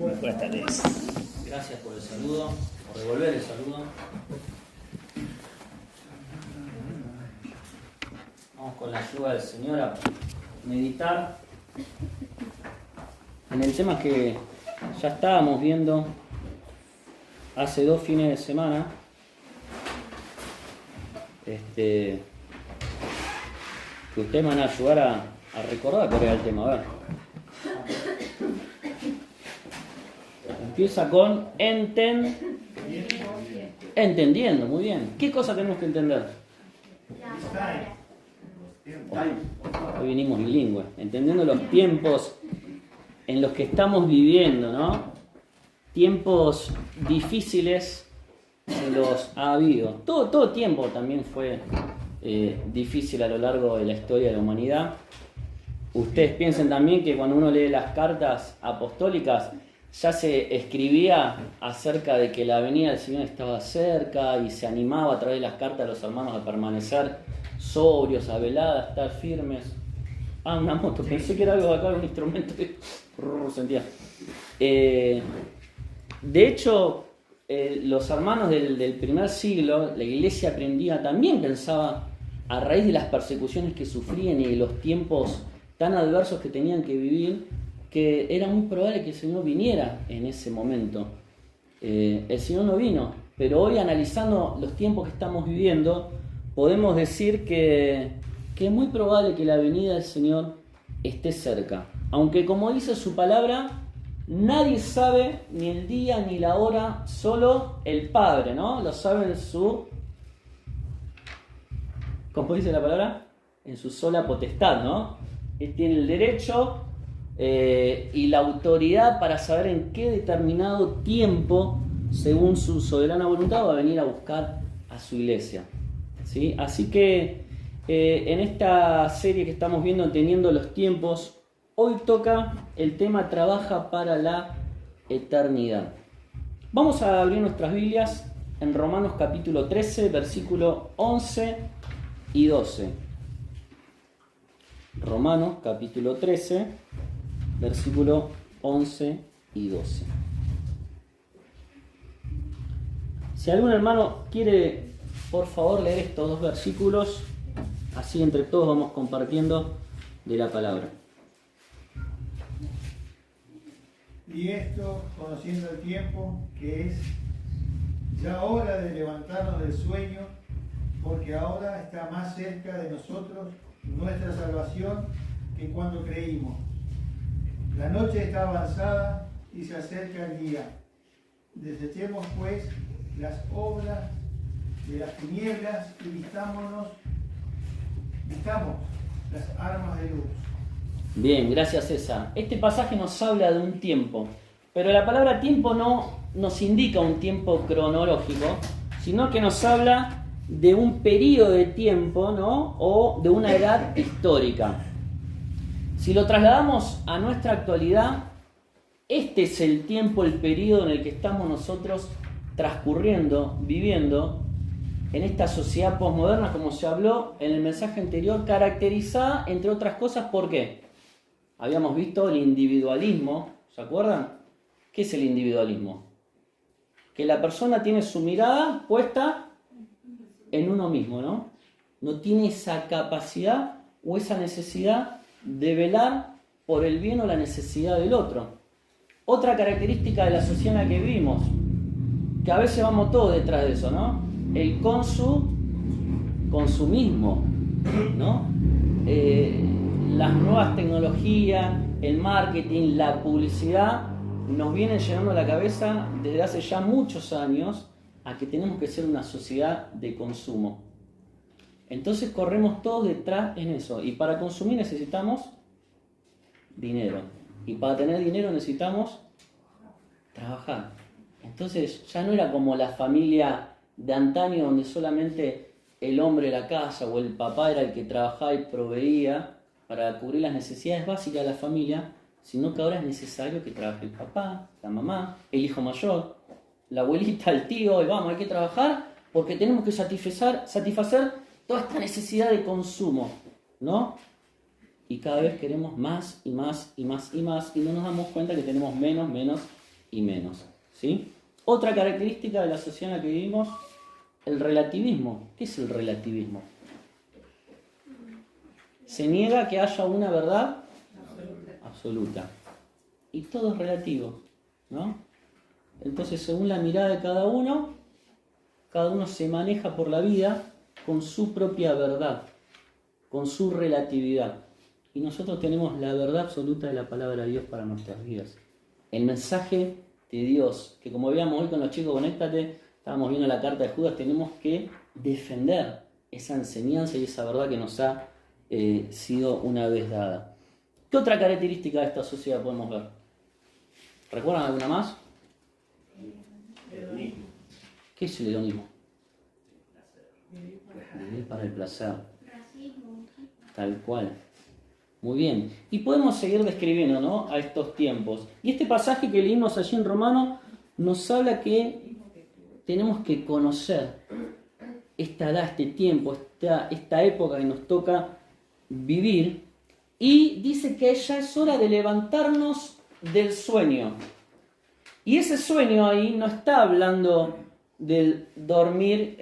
Buenas tardes. Gracias por el saludo, por devolver el saludo. Vamos con la ayuda del Señor a meditar en el tema que ya estábamos viendo hace 2 fines de semana. Que ustedes me van a ayudar a recordar cuál era el tema. A ver. Empieza con entendiendo, muy bien. ¿Qué cosa tenemos que entender? Hoy vinimos bilingües, entendiendo los tiempos en los que estamos viviendo, ¿no? Tiempos difíciles se los ha habido. Todo tiempo también fue difícil a lo largo de la historia de la humanidad. Ustedes piensen también que cuando uno lee las cartas apostólicas, ya se escribía acerca de que la venida del Señor estaba cerca y se animaba a través de las cartas a los hermanos a permanecer sobrios, a velar, a estar firmes. Ah, una moto, pensé que era algo de acá, un instrumento que sentía. De hecho, los hermanos del primer siglo, la iglesia aprendía, también pensaba, a raíz de las persecuciones que sufrían y de los tiempos tan adversos que tenían que vivir, que era muy probable que el Señor viniera en ese momento. El Señor no vino, pero hoy, analizando los tiempos que estamos viviendo, podemos decir que es muy probable que la venida del Señor esté cerca. Aunque, como dice su palabra, nadie sabe ni el día ni la hora, solo el Padre, ¿no? Lo sabe en su... ¿Cómo dice la palabra? En su sola potestad, ¿no? Él tiene el derecho y la autoridad para saber en qué determinado tiempo, según su soberana voluntad, va a venir a buscar a su iglesia, ¿sí? Así que en esta serie que estamos viendo, Entendiendo los Tiempos, hoy toca el tema Trabaja para la Eternidad. Vamos a abrir nuestras Biblias en Romanos capítulo 13, versículo 11 y 12. Romanos capítulo 13, versículo 11 y 12. Si algún hermano quiere, por favor, leer estos 2 versículos, así entre todos vamos compartiendo de la palabra. Y esto, conociendo el tiempo, que es ya hora de levantarnos del sueño, porque ahora está más cerca de nosotros nuestra salvación que cuando creímos. La noche está avanzada y se acerca el día. Desechemos pues las obras de las tinieblas y vistamos las armas de luz. Bien, gracias César. Este pasaje nos habla de un tiempo, pero la palabra tiempo no nos indica un tiempo cronológico, sino que nos habla de un periodo de tiempo, ¿no? O de una edad histórica. Si lo trasladamos a nuestra actualidad, este es el tiempo, el periodo en el que estamos nosotros transcurriendo, viviendo en esta sociedad posmoderna, como se habló en el mensaje anterior, caracterizada, entre otras cosas, ¿por qué? Habíamos visto el individualismo, ¿se acuerdan? ¿Qué es el individualismo? Que la persona tiene su mirada puesta en uno mismo, ¿no? No tiene esa capacidad o esa necesidad de velar por el bien o la necesidad del otro. Otra característica de la sociedad en la que vivimos, que a veces vamos todos detrás de eso, ¿no? El consumismo, ¿no? Las nuevas tecnologías, el marketing, la publicidad, nos vienen llenando la cabeza desde hace ya muchos años a que tenemos que ser una sociedad de consumo. Entonces corremos todos detrás en eso. Y para consumir necesitamos dinero. Y para tener dinero necesitamos trabajar. Entonces ya no era como la familia de antaño, donde solamente el hombre de la casa o el papá era el que trabajaba y proveía para cubrir las necesidades básicas de la familia, sino que ahora es necesario que trabaje el papá, la mamá, el hijo mayor, la abuelita, el tío, y vamos, hay que trabajar porque tenemos que satisfacer toda esta necesidad de consumo, ¿no? Y cada vez queremos más y más y más y más, y no nos damos cuenta que tenemos menos y menos. ¿Sí? Otra característica de la sociedad en la que vivimos, el relativismo. ¿Qué es el relativismo? Se niega que haya una verdad absoluta. Y todo es relativo, ¿no? Entonces, según la mirada de cada uno se maneja por la vida con su propia verdad, con su relatividad. Y nosotros tenemos la verdad absoluta de la palabra de Dios para nuestras vidas. El mensaje de Dios, que como veíamos hoy con los chicos, conéctate, estábamos viendo la carta de Judas, tenemos que defender esa enseñanza y esa verdad que nos ha sido una vez dada. ¿Qué otra característica de esta sociedad podemos ver? ¿Recuerdan alguna más? ¿Qué es el hedonismo? Vivir para el placer. Tal cual. Muy bien. Y podemos seguir describiendo, ¿no?, a estos tiempos. Y este pasaje que leímos allí en Romanos nos habla que tenemos que conocer esta edad, este tiempo, esta época que nos toca vivir. Y dice que ya es hora de levantarnos del sueño. Y ese sueño ahí no está hablando del dormir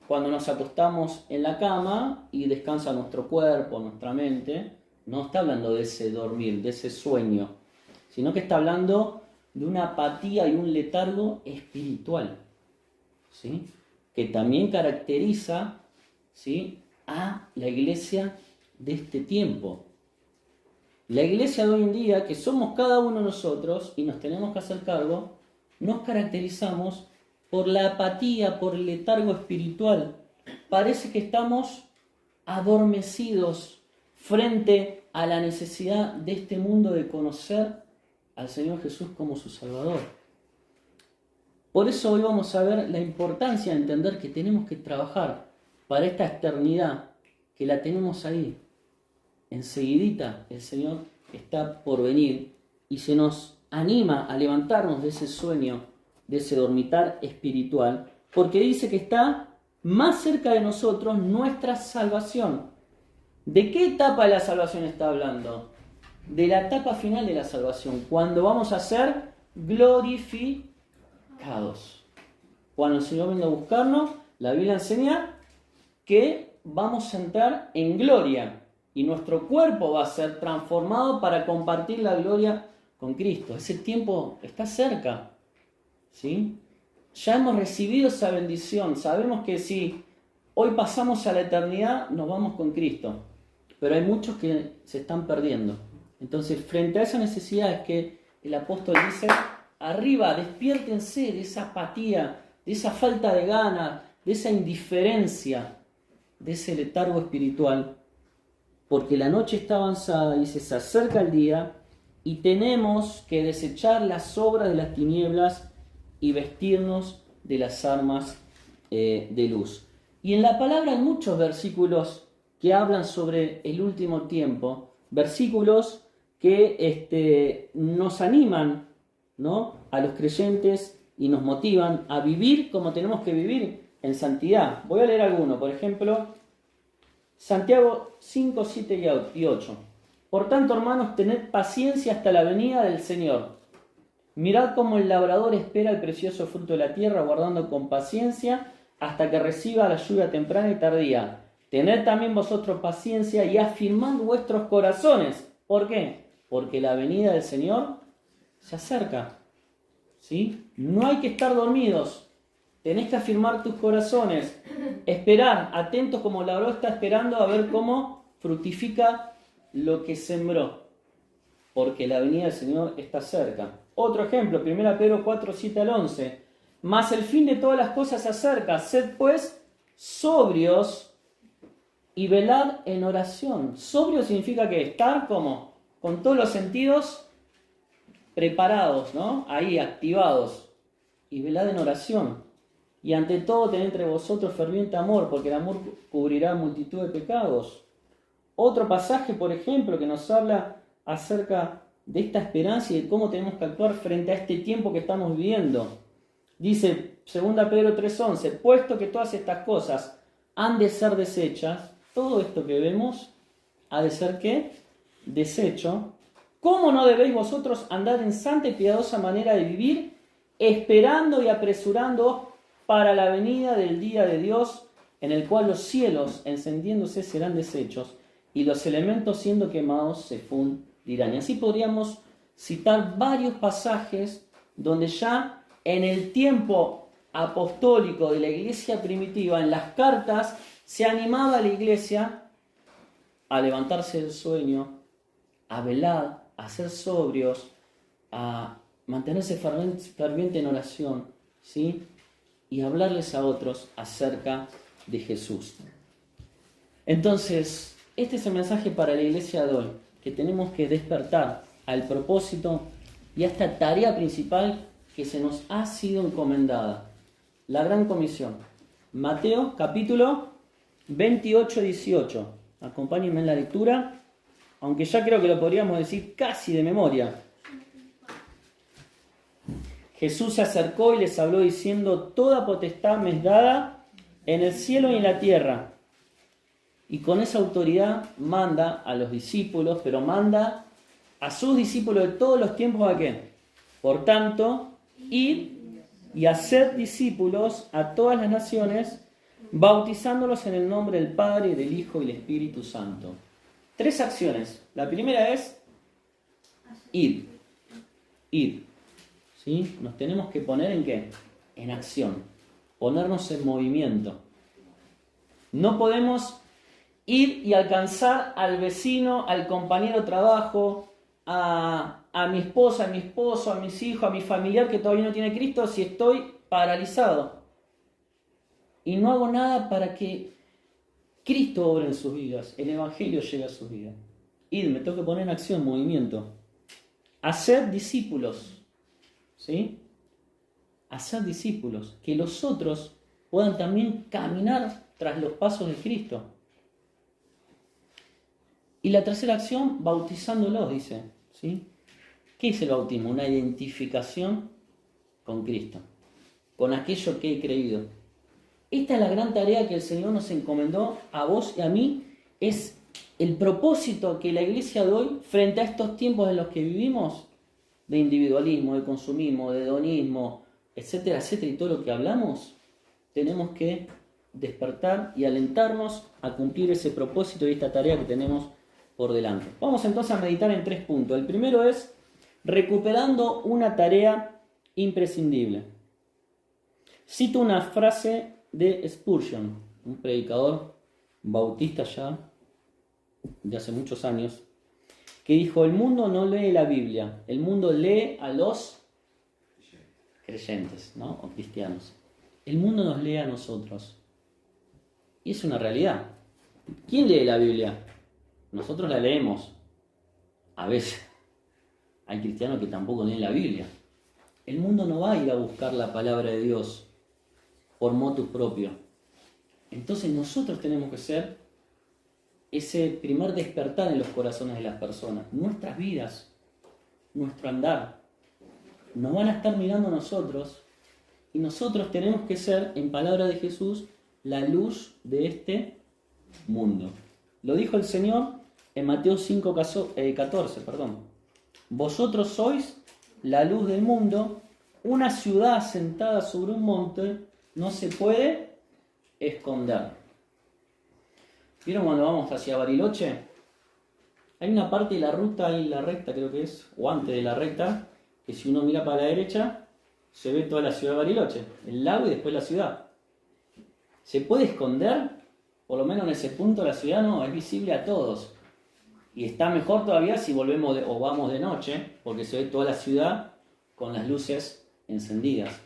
cuando nos acostamos en la cama y descansa nuestro cuerpo, nuestra mente. No está hablando de ese dormir, de ese sueño, sino que está hablando de una apatía y un letargo espiritual, ¿sí?, que también caracteriza, ¿sí?, a la iglesia de este tiempo. La iglesia de hoy en día, que somos cada uno de nosotros y nos tenemos que hacer cargo, nos caracterizamos por la apatía, por el letargo espiritual. Parece que estamos adormecidos frente a la necesidad de este mundo de conocer al Señor Jesús como su Salvador. Por eso hoy vamos a ver la importancia de entender que tenemos que trabajar para esta eternidad, que la tenemos ahí. Enseguidita el Señor está por venir y se nos anima a levantarnos de ese sueño, de ese dormitar espiritual, porque dice que está más cerca de nosotros nuestra salvación. ¿De qué etapa de la salvación está hablando? De la etapa final de la salvación, cuando vamos a ser glorificados. Cuando el Señor venga a buscarnos, la Biblia enseña que vamos a entrar en gloria y nuestro cuerpo va a ser transformado para compartir la gloria con Cristo. Ese tiempo está cerca, ¿sí? Ya hemos recibido esa bendición. Sabemos que si hoy pasamos a la eternidad, nos vamos con Cristo. Pero hay muchos que se están perdiendo. Entonces, frente a esa necesidad es que el apóstol dice: arriba, despiértense de esa apatía, de esa falta de ganas, de esa indiferencia, de ese letargo espiritual, porque la noche está avanzada y se acerca el día y tenemos que desechar las obras de las tinieblas y vestirnos de las armas de luz. Y en la palabra hay muchos versículos que hablan sobre el último tiempo, versículos que nos animan, ¿no?, a los creyentes y nos motivan a vivir como tenemos que vivir en santidad. Voy a leer alguno, por ejemplo, Santiago 5, 7 y 8. Por tanto, hermanos, tened paciencia hasta la venida del Señor. Mirad cómo el labrador espera el precioso fruto de la tierra, guardando con paciencia hasta que reciba la lluvia temprana y tardía. Tened también vosotros paciencia y afirmad vuestros corazones. ¿Por qué? Porque la venida del Señor se acerca, ¿sí? No hay que estar dormidos. Tenés que afirmar tus corazones. Esperar, atentos como el labrador está esperando a ver cómo fructifica lo que sembró. Porque la venida del Señor está cerca. Otro ejemplo, 1 Pedro 4, 7 al 11. Mas el fin de todas las cosas se acerca. Sed pues sobrios y velad en oración. Sobrio significa que estar como con todos los sentidos preparados, ¿no? Ahí, activados. Y velad en oración. Y ante todo tened entre vosotros ferviente amor, porque el amor cubrirá multitud de pecados. Otro pasaje, por ejemplo, que nos habla acerca de esta esperanza y de cómo tenemos que actuar frente a este tiempo que estamos viviendo. Dice 2 Pedro 3:11, puesto que todas estas cosas han de ser deshechas, todo esto que vemos ha de ser ¿qué? Deshecho, ¿Cómo no debéis vosotros andar en santa y piadosa manera de vivir, esperando y apresurándoos para la venida del día de Dios, en el cual los cielos, encendiéndose, serán deshechos, y los elementos, siendo quemados, se fundirán? Y así podríamos citar varios pasajes donde ya en el tiempo apostólico de la iglesia primitiva, en las cartas, se animaba a la iglesia a levantarse del sueño, a velar, a ser sobrios, a mantenerse ferviente en oración, ¿sí? Y hablarles a otros acerca de Jesús. Entonces, este es el mensaje para la iglesia de hoy, que tenemos que despertar al propósito y a esta tarea principal que se nos ha sido encomendada, la Gran Comisión. Mateo capítulo 28-18. Acompáñenme en la lectura, aunque ya creo que lo podríamos decir casi de memoria. Jesús se acercó y les habló diciendo: toda potestad me es dada en el cielo y en la tierra. Y con esa autoridad manda a los discípulos, pero manda a sus discípulos de todos los tiempos ¿a qué? Por tanto, id y haced discípulos a todas las naciones, bautizándolos en el nombre del Padre, del Hijo y del Espíritu Santo. 3 acciones. La primera es id. Id. ¿Sí? Nos tenemos que poner ¿en qué? En acción. Ponernos en movimiento. No podemos ir y alcanzar al vecino, al compañero de trabajo, a mi esposa, a mi esposo, a mis hijos, a mi familiar que todavía no tiene Cristo si estoy paralizado. Y no hago nada para que Cristo obre en sus vidas, el Evangelio llegue a sus vidas. Id, me tengo que poner en acción, movimiento. Hacer discípulos. ¿Sí? Hacer discípulos. Que los otros puedan también caminar tras los pasos de Cristo. Y la tercera acción, bautizándolos, dice. ¿Sí? ¿Qué es el bautismo? Una identificación con Cristo, con aquello que he creído. Esta es la gran tarea que el Señor nos encomendó a vos y a mí. Es el propósito que la iglesia de hoy, frente a estos tiempos en los que vivimos, de individualismo, de consumismo, de hedonismo, etcétera, etcétera, y todo lo que hablamos, tenemos que despertar y alentarnos a cumplir ese propósito y esta tarea que tenemos por delante. Vamos entonces a meditar en 3 puntos. El primero es recuperando una tarea imprescindible. Cito una frase de Spurgeon, un predicador bautista ya de hace muchos años, que dijo: el mundo no lee la Biblia, el mundo lee a los creyentes, ¿no? O cristianos. El mundo nos lee a nosotros. Y es una realidad. ¿Quién lee la Biblia? Nosotros la leemos. A veces hay cristianos que tampoco leen la Biblia. El mundo no va a ir a buscar la palabra de Dios por motus propio. Entonces nosotros tenemos que ser ese primer despertar en los corazones de las personas. Nuestras vidas, nuestro andar, nos van a estar mirando a nosotros y nosotros tenemos que ser, en palabra de Jesús, la luz de este mundo. Lo dijo el Señor en Mateo 5:14. Vosotros sois la luz del mundo. Una ciudad asentada sobre un monte no se puede esconder. ¿Vieron cuando vamos hacia Bariloche? Hay una parte de la ruta, ahí la recta creo que es, o antes de la recta, que si uno mira para la derecha, se ve toda la ciudad de Bariloche, el lago y después la ciudad. ¿Se puede esconder? Por lo menos en ese punto la ciudad no, es visible a todos. Y está mejor todavía si volvemos o vamos de noche, porque se ve toda la ciudad con las luces encendidas.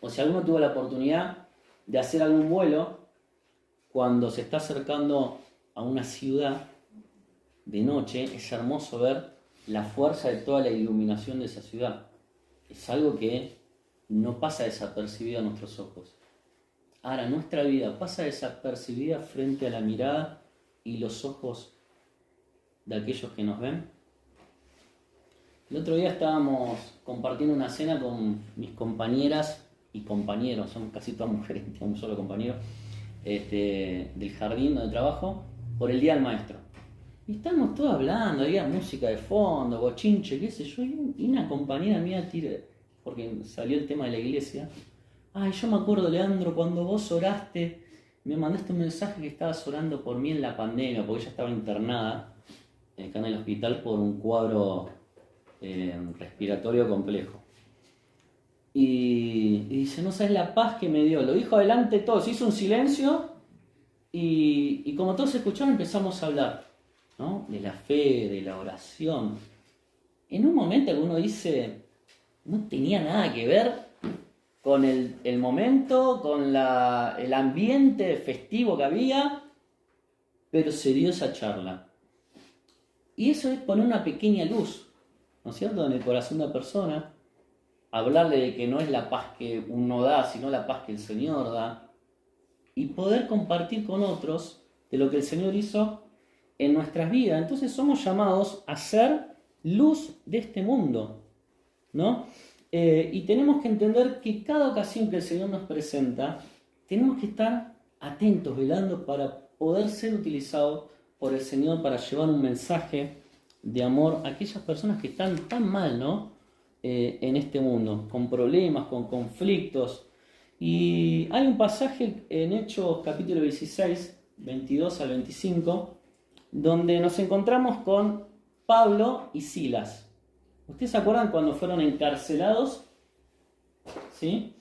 O si alguno tuvo la oportunidad de hacer algún vuelo, cuando se está acercando a una ciudad de noche, es hermoso ver la fuerza de toda la iluminación de esa ciudad. Es algo que no pasa desapercibido a nuestros ojos. Ahora, nuestra vida pasa desapercibida frente a la mirada y los ojos de aquellos que nos ven. El otro día estábamos compartiendo una cena con mis compañeras y compañeros, somos casi todas mujeres, tengo un solo compañero, del jardín donde trabajo, por el Día del Maestro. Y estábamos todos hablando, había música de fondo, bochinche, qué sé yo, y una compañera mía tira, porque salió el tema de la iglesia. Ay, yo me acuerdo, Leandro, cuando vos oraste, me mandaste un mensaje que estabas orando por mí en la pandemia, porque ella estaba internada acá en el hospital por un cuadro respiratorio complejo. Y dice, no sabes la paz que me dio. Lo dijo adelante todos, hizo un silencio y como todos escucharon empezamos a hablar, ¿no? De la fe, de la oración. En un momento alguno dice, no tenía nada que ver con el momento, con el ambiente festivo que había, pero se dio esa charla. Y eso es poner una pequeña luz, ¿no es cierto?, en el corazón de una persona, hablarle de que no es la paz que uno da, sino la paz que el Señor da, y poder compartir con otros de lo que el Señor hizo en nuestras vidas. Entonces somos llamados a ser luz de este mundo, ¿no? Y tenemos que entender que cada ocasión que el Señor nos presenta, tenemos que estar atentos, velando para poder ser utilizados por el Señor para llevar un mensaje de amor a aquellas personas que están tan mal, ¿no? En este mundo, con problemas, con conflictos. Y hay un pasaje en Hechos capítulo 16, 22 al 25, donde nos encontramos con Pablo y Silas. ¿Ustedes se acuerdan cuando fueron encarcelados? ¿Sí?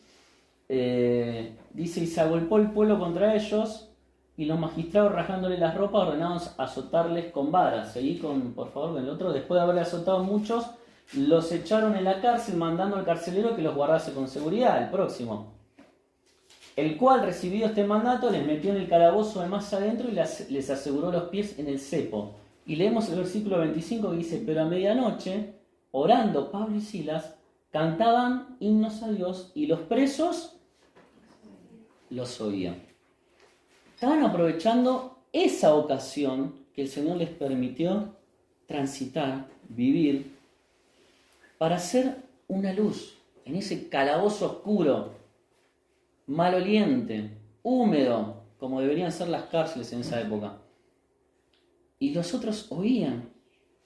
Dice, y se agolpó el pueblo contra ellos, y los magistrados, rajándole las ropas, ordenaron azotarles con varas. Seguí por favor, con el otro. Después de haberle azotado muchos, los echaron en la cárcel, mandando al carcelero que los guardase con seguridad. El próximo. El cual, recibido este mandato, les metió en el calabozo de más adentro y les aseguró los pies en el cepo. Y leemos el versículo 25 que dice, pero a medianoche, orando Pablo y Silas, cantaban himnos a Dios y los presos los oían. Estaban aprovechando esa ocasión que el Señor les permitió transitar, vivir, para ser una luz en ese calabozo oscuro, maloliente, húmedo, como deberían ser las cárceles en esa época. Y los otros oían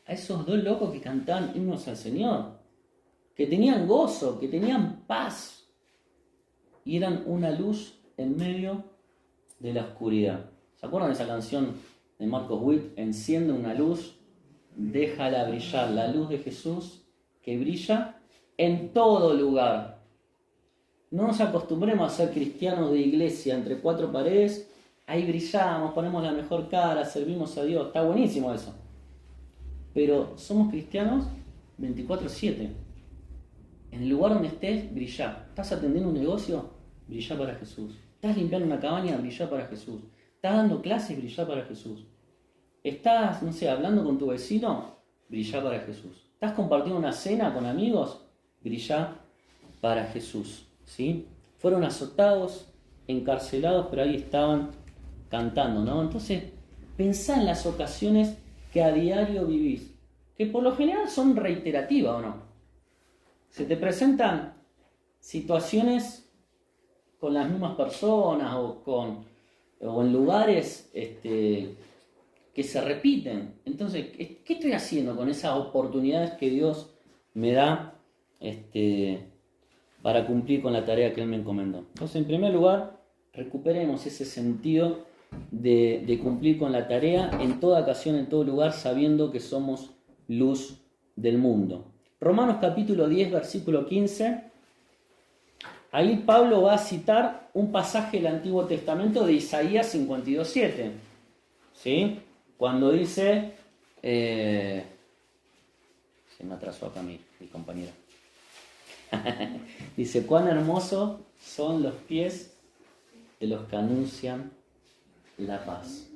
a esos dos locos que cantaban himnos al Señor, que tenían gozo, que tenían paz, y eran una luz en medio de la oscuridad. ¿Se acuerdan de esa canción de Marcos Witt? Enciende una luz, déjala brillar, la luz de Jesús que brilla en todo lugar. No nos acostumbremos a ser cristianos de iglesia entre cuatro paredes, ahí brillamos, ponemos la mejor cara, servimos a Dios, está buenísimo eso. Pero somos cristianos 24/7. En el lugar donde estés, brillá. ¿Estás atendiendo un negocio? Brillá para Jesús. ¿Estás limpiando una cabaña? Brillá para Jesús. ¿Estás dando clases? Brillá para Jesús. ¿Estás, no sé, hablando con tu vecino? Brillá para Jesús. ¿Estás compartiendo una cena con amigos? Brillá para Jesús. ¿Sí? Fueron azotados, encarcelados, pero ahí estaban cantando, ¿no? Entonces, pensá en las ocasiones que a diario vivís, que por lo general son reiterativas, ¿o no? Se te presentan situaciones con las mismas personas o en lugares que se repiten. Entonces, ¿qué estoy haciendo con esas oportunidades que Dios me da para cumplir con la tarea que Él me encomendó? Entonces, en primer lugar, recuperemos ese sentido de cumplir con la tarea en toda ocasión, en todo lugar, sabiendo que somos luz del mundo. Romanos capítulo 10, versículo 15. Ahí Pablo va a citar un pasaje del Antiguo Testamento de Isaías 52:7. ¿Sí? Cuando dice... se me atrasó acá mi compañera. Dice, cuán hermosos son los pies de los que anuncian la paz.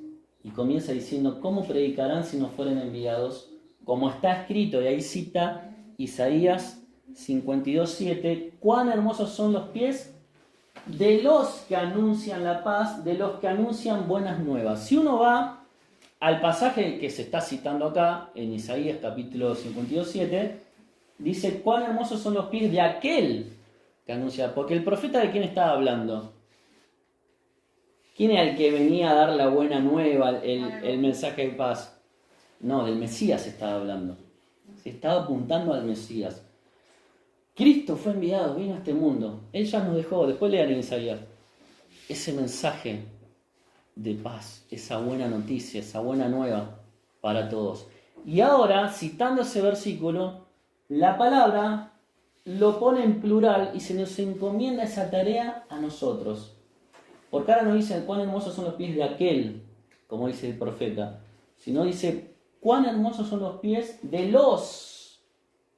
Y comienza diciendo, ¿cómo predicarán si no fueren enviados? Como está escrito, y ahí cita Isaías 52:7, cuán hermosos son los pies de los que anuncian la paz, de los que anuncian buenas nuevas. Si uno va al pasaje que se está citando acá, en Isaías capítulo 52:7, dice, cuán hermosos son los pies de aquel que anuncia, porque el profeta, ¿de quién estaba hablando? ¿Quién era el que venía a dar la buena nueva, el mensaje de paz? No, del Mesías se estaba hablando. Se estaba apuntando al Mesías. Cristo fue enviado, vino a este mundo. Él ya nos dejó, después lean en Isaías, ese mensaje de paz, esa buena noticia, esa buena nueva para todos. Y ahora, citando ese versículo, la palabra lo pone en plural y se nos encomienda esa tarea a nosotros. Porque ahora no dice cuán hermosos son los pies de aquel, como dice el profeta, sino dice cuán hermosos son los pies de los,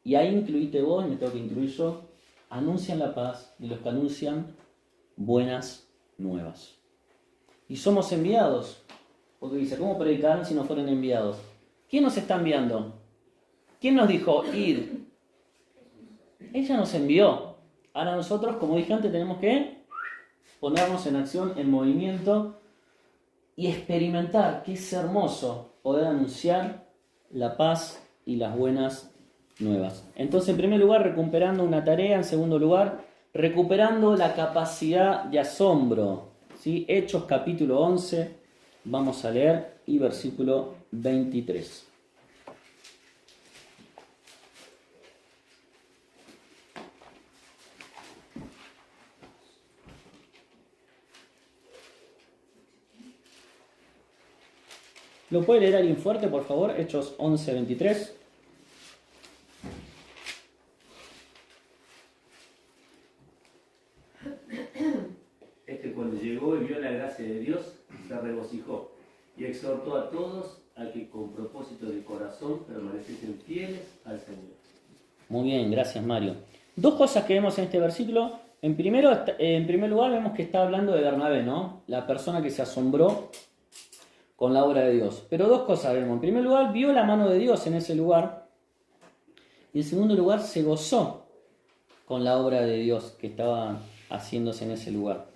y ahí incluíte vos, y me tengo que incluir yo, anuncian la paz, de los que anuncian buenas nuevas. Y somos enviados, porque dice, ¿cómo predicarán si no fueron enviados? ¿Quién nos está enviando? ¿Quién nos dijo, id? Ella nos envió. Ahora nosotros, como dije antes, tenemos que ponernos en acción, en movimiento y experimentar que es hermoso poder anunciar la paz y las buenas nuevas. Entonces, en primer lugar, recuperando una tarea. En segundo lugar, recuperando la capacidad de asombro. ¿Sí? Hechos capítulo 11, vamos a leer, y versículo 23. ¿Lo puede leer alguien fuerte, por favor? Hechos 11, 23. Cuando llegó y vio la gracia de Dios, se regocijó y exhortó a todos a que con propósito de corazón permaneciesen fieles al Señor. Muy bien, gracias Mario. Dos cosas que vemos en este versículo. En primer lugar vemos que está hablando de Bernabé, ¿no? La persona que se asombró con la obra de Dios. Pero dos cosas vemos. En primer lugar, vio la mano de Dios en ese lugar. Y en segundo lugar, se gozó con la obra de Dios que estaba haciéndose en ese lugar.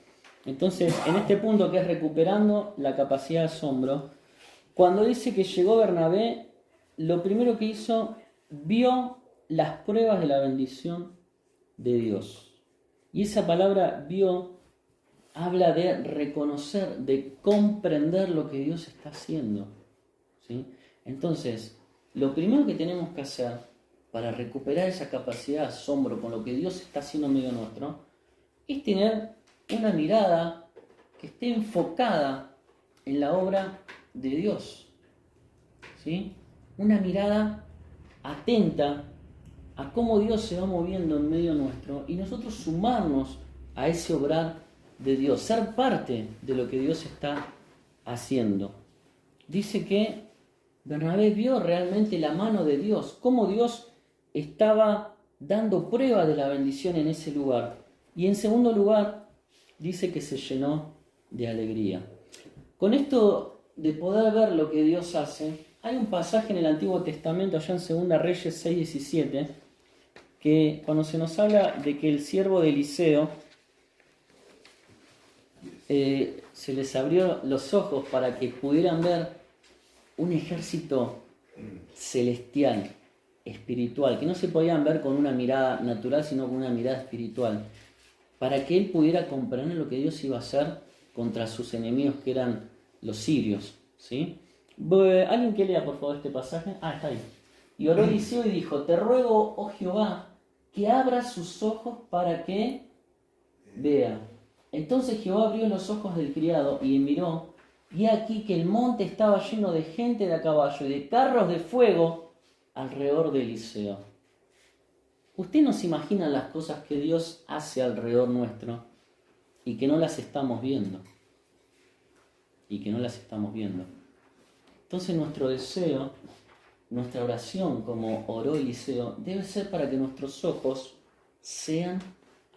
Entonces, en este punto que es recuperando la capacidad de asombro, cuando dice que llegó Bernabé, lo primero que hizo, vio las pruebas de la bendición de Dios. Y esa palabra vio habla de reconocer, de comprender lo que Dios está haciendo. ¿Sí? Entonces, lo primero que tenemos que hacer para recuperar esa capacidad de asombro con lo que Dios está haciendo en medio nuestro, es tener una mirada que esté enfocada en la obra de Dios. ¿Sí? Una mirada atenta a cómo Dios se va moviendo en medio nuestro y nosotros sumarnos a ese obrar de Dios, ser parte de lo que Dios está haciendo. Dice que Bernabé vio realmente la mano de Dios, cómo Dios estaba dando prueba de la bendición en ese lugar. Y en segundo lugar, dice que se llenó de alegría. Con esto de poder ver lo que Dios hace, hay un pasaje en el Antiguo Testamento, allá en 2 Reyes 6:17, que cuando se nos habla de que el siervo de Eliseo se les abrió los ojos para que pudieran ver un ejército celestial, espiritual, que no se podían ver con una mirada natural, sino con una mirada espiritual, para que él pudiera comprender lo que Dios iba a hacer contra sus enemigos, que eran los sirios. ¿Sí? ¿Alguien que lea por favor este pasaje? Está ahí. Y oró Eliseo y dijo: te ruego, oh Jehová, que abra sus ojos para que vea. Entonces Jehová abrió los ojos del criado y miró, y aquí que el monte estaba lleno de gente de a caballo y de carros de fuego alrededor de Eliseo. Usted no se imagina las cosas que Dios hace alrededor nuestro y que no las estamos viendo. Entonces nuestro deseo, nuestra oración, como oró Eliseo, debe ser para que nuestros ojos sean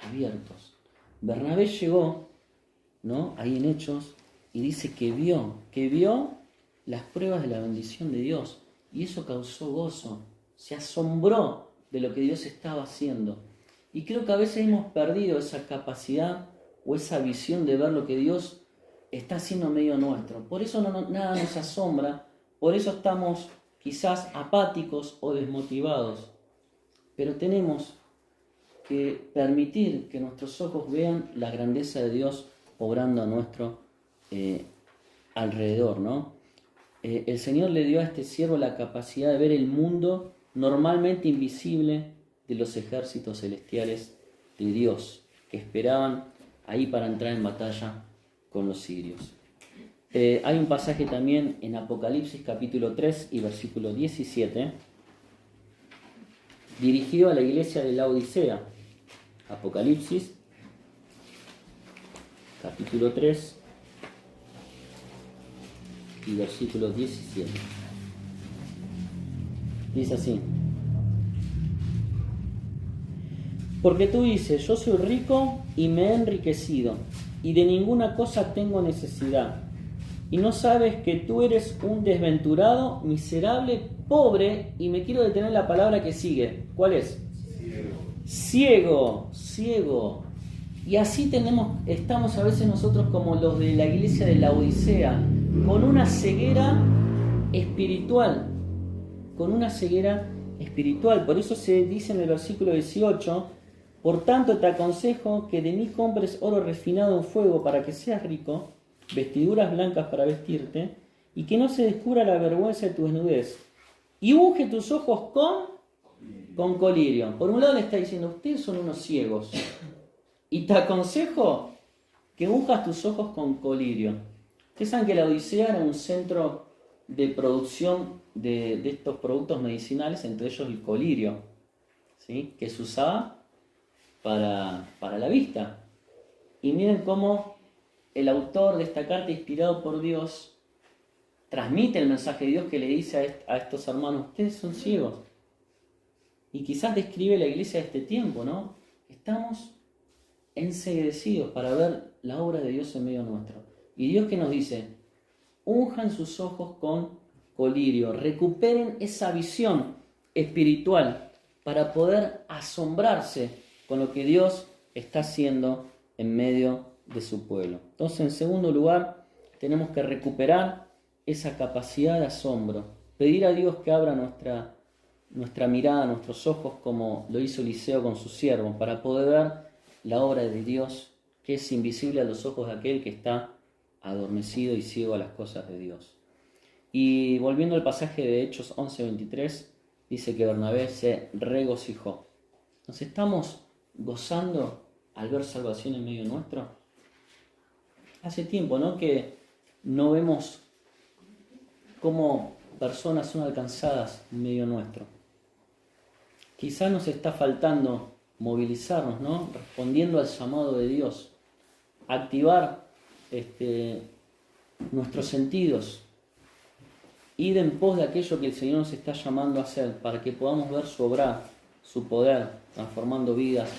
abiertos. Bernabé llegó, ¿no?, ahí en Hechos, y dice que vio las pruebas de la bendición de Dios, y eso causó gozo, se asombró de lo que Dios estaba haciendo. Y creo que a veces hemos perdido esa capacidad o esa visión de ver lo que Dios está haciendo en medio nuestro. Por eso nada nos asombra, por eso estamos quizás apáticos o desmotivados. Pero tenemos que permitir que nuestros ojos vean la grandeza de Dios obrando a nuestro alrededor, ¿no? el Señor le dio a este siervo la capacidad de ver el mundo normalmente invisible de los ejércitos celestiales de Dios, que esperaban ahí para entrar en batalla con los sirios. Hay un pasaje también en Apocalipsis capítulo 3 y versículo 17, dirigido a la iglesia de Laodicea. Apocalipsis capítulo 3 y versículo 17. Dice así: porque tú dices, yo soy rico y me he enriquecido, y de ninguna cosa tengo necesidad, y no sabes que tú eres un desventurado, miserable, pobre, y me quiero detener en la palabra que sigue. ¿Cuál es? Ciego. Ciego. Y así estamos a veces nosotros como los de la iglesia de la Odisea, con una ceguera espiritual. Con una ceguera espiritual. Por eso se dice en el versículo 18: por tanto te aconsejo que de mí compres oro refinado en fuego para que seas rico, vestiduras blancas para vestirte, y que no se descubra la vergüenza de tu desnudez. Y unge tus ojos con colirio. Por un lado le está diciendo, ustedes son unos ciegos, y te aconsejo que unjas tus ojos con colirio. Ustedes saben que la Odisea era un centro de producción de estos productos medicinales, entre ellos el colirio, ¿sí? Que se usaba para la vista. Y miren cómo el autor de esta carta, inspirado por Dios, transmite el mensaje de Dios que le dice a estos hermanos, ustedes son ciegos. Y quizás describe la iglesia de este tiempo, ¿no? Estamos enceguecidos para ver la obra de Dios en medio nuestro. Y Dios que nos dice, unjan sus ojos con colirio, recuperen esa visión espiritual para poder asombrarse con lo que Dios está haciendo en medio de su pueblo. Entonces, en segundo lugar, tenemos que recuperar esa capacidad de asombro, pedir a Dios que abra nuestra mirada, nuestros ojos, como lo hizo Eliseo con su siervo, para poder ver la obra de Dios, que es invisible a los ojos de aquel que está adormecido y ciego a las cosas de Dios. Y volviendo al pasaje de Hechos 11:23, dice que Bernabé se regocijó. ¿Nos estamos gozando al ver salvación en medio nuestro? Hace tiempo, ¿no?, que no vemos cómo personas son alcanzadas en medio nuestro. Quizá nos está faltando movilizarnos, ¿no?, respondiendo al llamado de Dios, activar nuestros sentidos, ir en pos de aquello que el Señor nos está llamando a hacer, para que podamos ver su obra, su poder, transformando vidas,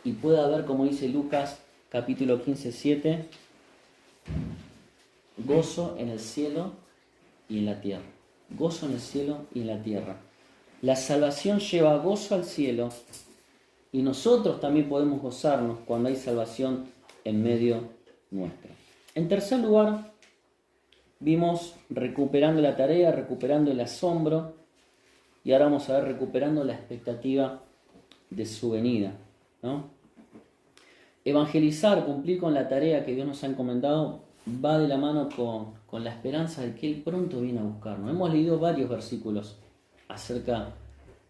y pueda ver, como dice Lucas capítulo 15:7, gozo en el cielo y en la tierra. Gozo en el cielo y en la tierra. La salvación lleva gozo al cielo, y nosotros también podemos gozarnos cuando hay salvación en medio nuestro. En tercer lugar, vimos recuperando la tarea, recuperando el asombro, y ahora vamos a ver recuperando la expectativa de su venida, ¿no? Evangelizar, cumplir con la tarea que Dios nos ha encomendado, va de la mano con la esperanza de que Él pronto viene a buscarnos. Hemos leído varios versículos acerca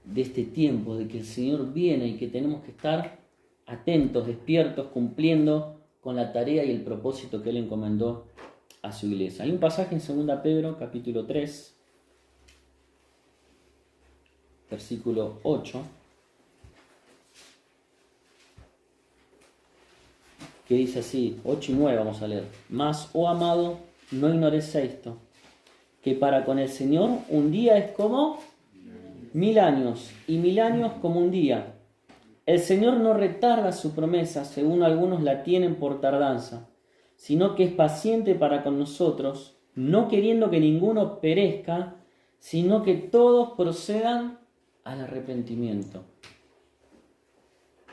de este tiempo, de que el Señor viene y que tenemos que estar atentos, despiertos, cumpliendo con la tarea y el propósito que Él encomendó a su iglesia. Hay un pasaje en 2 Pedro, capítulo 3, versículo 8, que dice así, 8 y 9 vamos a leer. Mas, oh amado, no ignores esto, que para con el Señor un día es como 1000 años, y 1000 años como un día. El Señor no retarda su promesa, según algunos la tienen por tardanza, sino que es paciente para con nosotros, no queriendo que ninguno perezca, sino que todos procedan al arrepentimiento.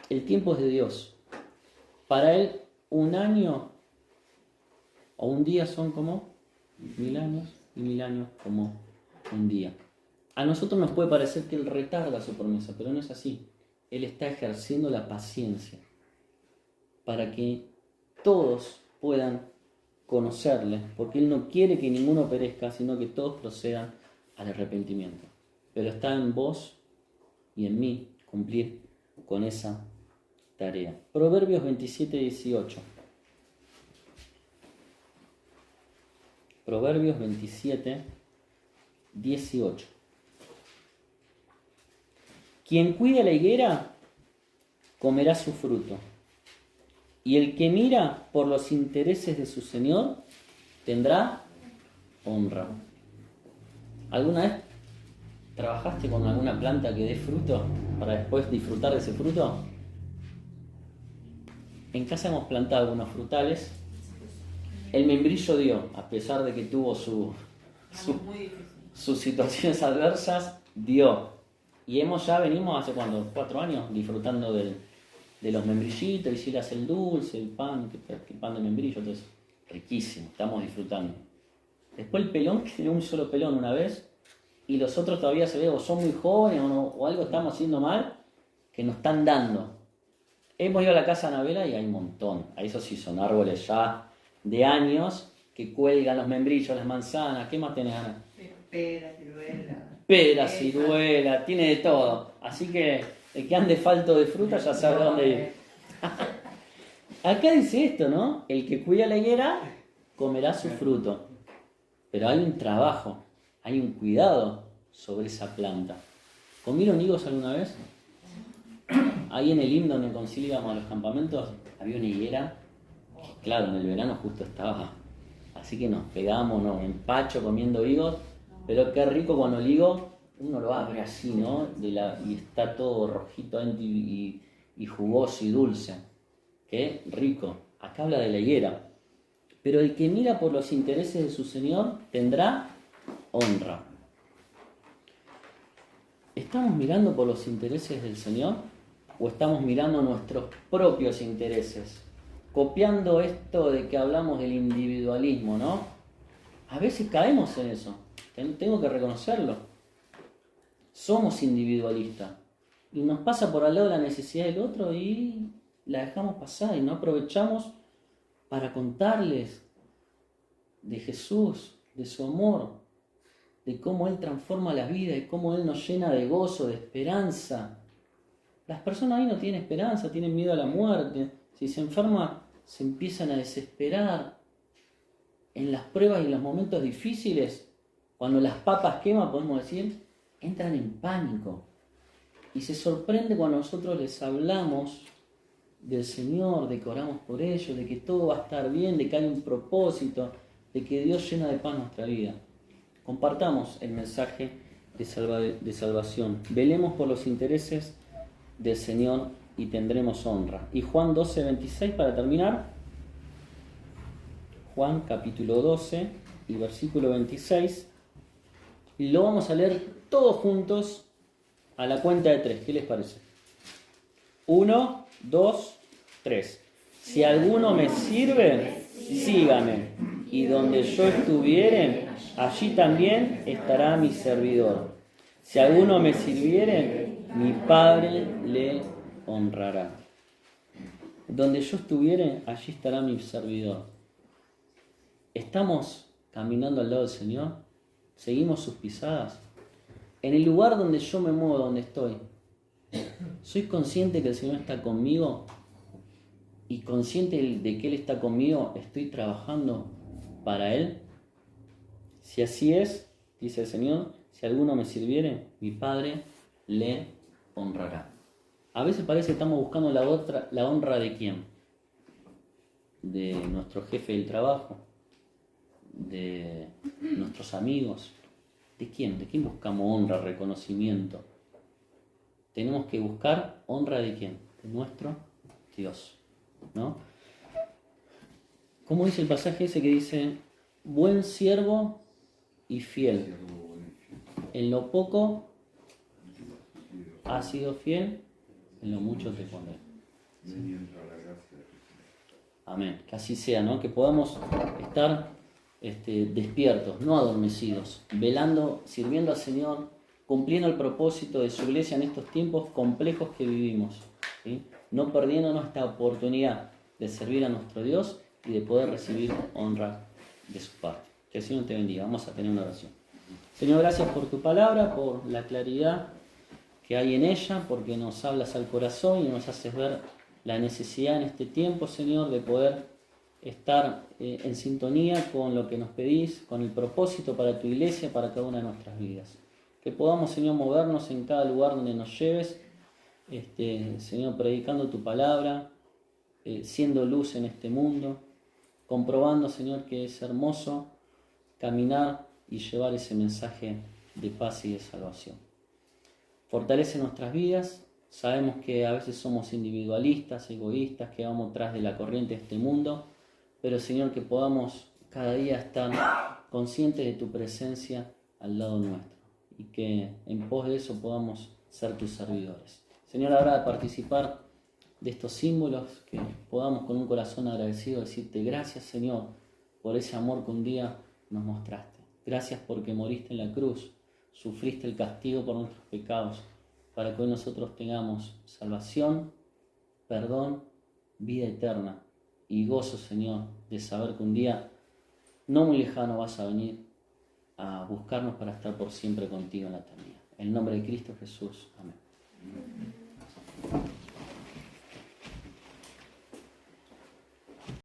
El tiempo es de Dios. Para Él, un año o un día son como 1000 años, y 1000 años como un día. A nosotros nos puede parecer que Él retarda su promesa, pero no es así. Él está ejerciendo la paciencia para que todos puedan conocerle, porque Él no quiere que ninguno perezca, sino que todos procedan al arrepentimiento. Pero está en vos y en mí cumplir con esa tarea. Proverbios 27, 18. Proverbios 27, 18. Quien cuida la higuera comerá su fruto, y el que mira por los intereses de su Señor tendrá honra. ¿Alguna vez trabajaste con alguna planta que dé fruto para después disfrutar de ese fruto? En casa hemos plantado algunos frutales. El membrillo dio, a pesar de que tuvo sus situaciones adversas, dio. Y venimos hace 4 años disfrutando de los membrillitos, hicieras el dulce, el pan de membrillo, todo eso. Riquísimo, estamos disfrutando. Después el pelón, que tenía un solo pelón una vez, y los otros todavía se ve o son muy jóvenes o algo estamos haciendo mal, que nos están dando. Hemos ido a la casa de Anabela y hay un montón. Ahí esos sí son árboles ya de años que cuelgan los membrillos, las manzanas. ¿Qué más tenés, Ana? Pera, ciruela, tiene de todo. Así que el que ande falto de fruta ya sabe dónde ir. Acá dice esto, ¿no? El que cuida la higuera comerá su fruto. Pero hay un trabajo, hay un cuidado sobre esa planta. ¿Comieron higos alguna vez? Ahí en el himno donde conciliábamos a los campamentos había una higuera que, claro, en el verano justo estaba. Así que nos pegábamos en pacho comiendo higos. Pero qué rico cuando el higo uno lo abre así, ¿no? Y está todo rojito y jugoso y dulce. Qué rico. Acá habla de la higuera. Pero el que mira por los intereses de su Señor tendrá honra. ¿Estamos mirando por los intereses del Señor o estamos mirando nuestros propios intereses? Copiando esto de que hablamos del individualismo, ¿no? A veces caemos en eso. Tengo que reconocerlo. Somos individualistas. Y nos pasa por al lado la necesidad del otro y la dejamos pasar y no aprovechamos para contarles de Jesús, de su amor, de cómo Él transforma la vida y cómo Él nos llena de gozo, de esperanza. Las personas ahí no tienen esperanza, tienen miedo a la muerte. Si se enferma, se empiezan a desesperar. En las pruebas y en los momentos difíciles, cuando las papas queman, podemos decir, entran en pánico. Y se sorprende cuando nosotros les hablamos del Señor, de que oramos por ellos, de que todo va a estar bien, de que hay un propósito, de que Dios llena de paz nuestra vida. Compartamos el mensaje de salvación. Velemos por los intereses del Señor y tendremos honra. Y Juan 12, 26 para terminar. Juan capítulo 12 y versículo 26. Y lo vamos a leer todos juntos a la cuenta de 3. ¿Qué les parece? 1, 2, 3. Si alguno me sirve, sígame. Y donde yo estuviere, allí también estará mi servidor. Si alguno me sirviere, mi Padre le honrará. Donde yo estuviere, allí estará mi servidor. ¿Estamos caminando al lado del Señor? ¿Seguimos sus pisadas? En el lugar donde yo me muevo, donde estoy, ¿soy consciente que el Señor está conmigo? Y consciente de que Él está conmigo, ¿estoy trabajando para Él? Si así es, dice el Señor, si alguno me sirviere, mi Padre le honrará. A veces parece que estamos buscando la honra de quién, de nuestro jefe del trabajo, de nuestros amigos. ¿De quién? ¿De quién buscamos honra, reconocimiento? Tenemos que buscar honra de quién, de nuestro Dios, ¿no? ¿Cómo dice el pasaje ese que dice, buen siervo y fiel? En lo poco has sido fiel, en lo mucho te pondré. Amén. Que así sea, ¿no? Que podamos estar despiertos, no adormecidos, velando, sirviendo al Señor, cumpliendo el propósito de su iglesia en estos tiempos complejos que vivimos, ¿sí? No perdiéndonos esta oportunidad de servir a nuestro Dios y de poder recibir honra de su parte. Que el Señor te bendiga. Vamos a tener una oración. Señor, gracias por tu palabra, por la claridad que hay en ella, porque nos hablas al corazón y nos haces ver la necesidad en este tiempo, Señor, de poder estar en sintonía con lo que nos pedís, con el propósito para tu iglesia, para cada una de nuestras vidas. Que podamos, Señor, movernos en cada lugar donde nos lleves, Señor, predicando tu palabra, siendo luz en este mundo, comprobando, Señor, que es hermoso caminar y llevar ese mensaje de paz y de salvación. Fortalece nuestras vidas. Sabemos que a veces somos individualistas, egoístas, que vamos tras de la corriente de este mundo, pero Señor, que podamos cada día estar conscientes de tu presencia al lado nuestro y que en pos de eso podamos ser tus servidores. Señor, ahora de participar de estos símbolos, que podamos con un corazón agradecido decirte gracias, Señor, por ese amor que un día nos mostraste. Gracias porque moriste en la cruz, sufriste el castigo por nuestros pecados, para que hoy nosotros tengamos salvación, perdón, vida eterna y gozo, Señor, de saber que un día no muy lejano vas a venir a buscarnos para estar por siempre contigo en la eternidad. En el nombre de Cristo Jesús. Amén.